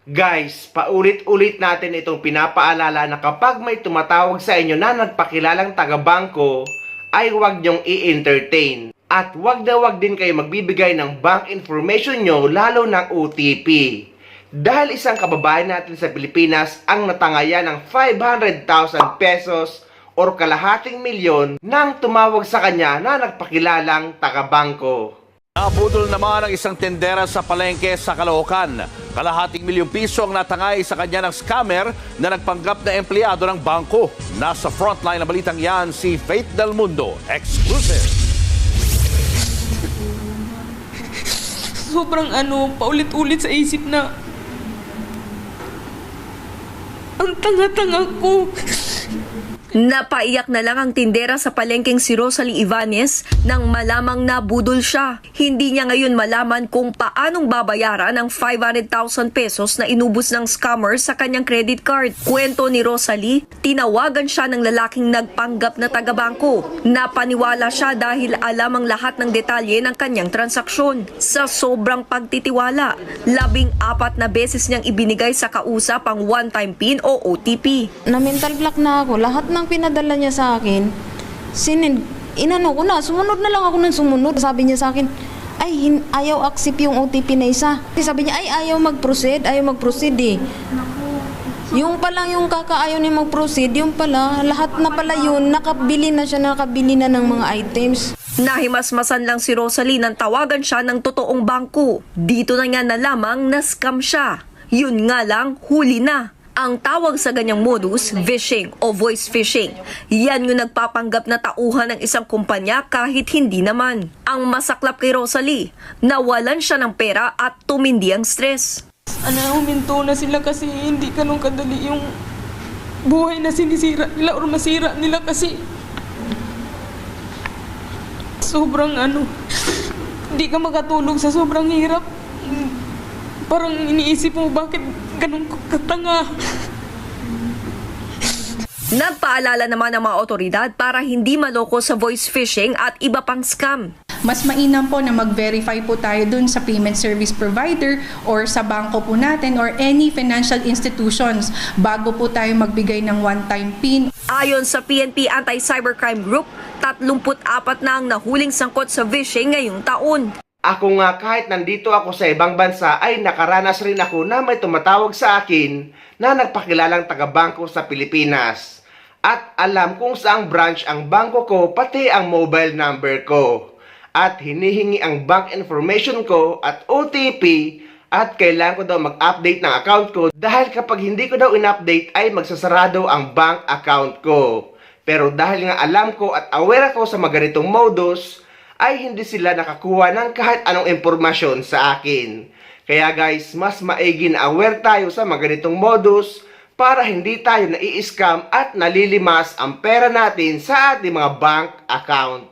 Guys, paulit-ulit natin itong pinapaalala na kapag may tumatawag sa inyo na nagpakilalang taga-bangko, ay huwag niyong i-entertain. At huwag na huwag din kayo magbibigay ng bank information nyo, lalo ng OTP. Dahil isang kababayan natin sa Pilipinas ang natangaya ng 500,000 pesos or kalahating milyon nang tumawag sa kanya na nagpakilalang taga-bangko. Nabudol naman ang isang tendera sa palengke sa Caloocan. Kalahating milyong piso ang natangay sa kanya ng scammer na nagpanggap na empleyado ng bangko. Nasa frontline na balitang yan si Faith Del Mundo. Exclusive. Sobrang paulit-ulit sa isip na ang tanga-tanga ko. Napaiyak na lang ang tindera sa palengkeng si Rosalie Ibanez nang malamang nabudol siya. Hindi niya ngayon malaman kung paanong babayaran ang 500,000 pesos na inubos ng scammer sa kanyang credit card. Kwento ni Rosalie, tinawagan siya ng lalaking nagpanggap na taga-bangko. Napaniwala siya dahil alam ang lahat ng detalye ng kanyang transaksyon. Sa sobrang pagtitiwala, 14 na beses niyang ibinigay sa kausap ang one-time PIN o OTP. Na mental block na ako. Lahat ng pinadala niya sa akin, inano ko na, sumunod na lang ako ng sumunod. Sabi niya sa akin, ayaw accept yung OTP na isa. Sabi niya, ayaw mag-proceed eh. Yung palang yung kakaayaw niya mag-proceed, yung pala, lahat na pala yun, nakabili na ng mga items. Nahimasmasan lang si Rosalie nang tawagan siya ng totoong bangko. Dito na nga na lamang na-scam siya. Yun nga lang, huli na. Ang tawag sa ganyang modus, phishing o voice phishing. Yan yung nagpapanggap na tauhan ng isang kumpanya kahit hindi naman. Ang masaklap kay Rosalie, nawalan siya ng pera at tumindi ang stress. Huminto na sila kasi hindi ganun kadali yung buhay na sinisira nila or masira nila kasi sobrang hindi ka makatulog sa sobrang hirap. Parang iniisip mo bakit ganun katanga. Nagpaalala naman ang mga otoridad para hindi maloko sa voice phishing at iba pang scam. Mas mainam po na mag-verify po tayo dun sa payment service provider or sa bangko po natin or any financial institutions bago po tayo magbigay ng one-time PIN. Ayon sa PNP Anti-Cybercrime Group, 34 na ang nahuling sangkot sa phishing ngayong taon. Ako nga kahit nandito ako sa ibang bansa ay nakaranas rin ako na may tumatawag sa akin na nagpakilalang taga-bangko sa Pilipinas. At alam kung saang branch ang bangko ko pati ang mobile number ko. At hinihingi ang bank information ko at OTP at kailangan ko daw mag-update ng account ko dahil kapag hindi ko daw in-update ay magsasarado ang bank account ko. Pero dahil nga alam ko at aware ako sa mga ganitong modus, ay hindi sila nakakuha ng kahit anong impormasyon sa akin. Kaya guys, mas maigi na aware tayo sa mga ganitong modus para hindi tayo nai-scam at nalilimas ang pera natin sa ating mga bank account.